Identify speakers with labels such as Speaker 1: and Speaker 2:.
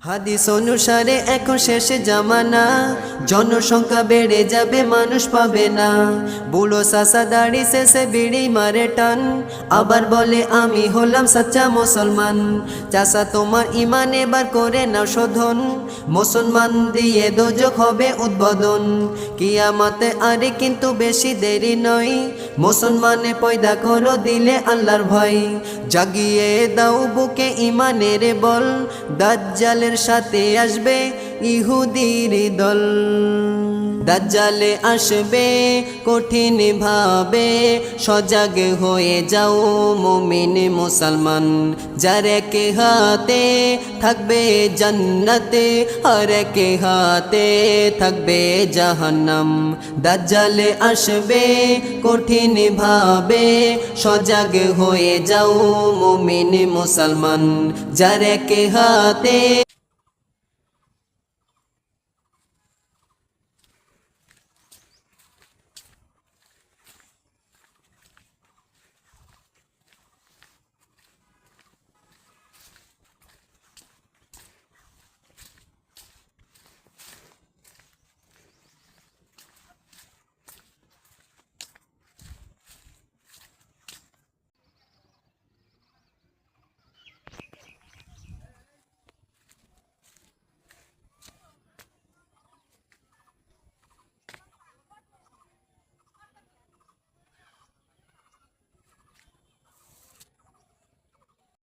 Speaker 1: হাদিস অনুসারে এখন শেষ জামানা, জনসংখ্যা বেড়ে যাবে মানুষ পাবে না। বুড়ো সাসা দাড়ি শেষে বিড়ি মারে টান, আবার বলে আমি হলাম সাচ্চা মুসলমান। চাষা তোমার ইমান এবার করে নাও শোধন, মুসলমান দিয়ে দোজখ হবে উদ্বোধন। কিয়ামতে আরে কিন্তু বেশি দেরি নয়, মুসলমানে পয়দা করো দিলে আল্লাহর ভয়। জাগিয়ে দাও বুকে ইমানের বল, দাজ্জালের সাথে আসবে ইহুদির দল। দাজ্জালে আসবে কঠিন ভাবে, সজাগ হয়ে যাও মুমিন মুসলমান। যার এক হাতে থাকবে জান্নাতে, আর এক হাতে থাকবে জাহান্নাম। দাজ্জালে আসবে কঠিন ভাবে, সজাগ হয়ে যাও মুমিন মুসলমান। যার এক হাতে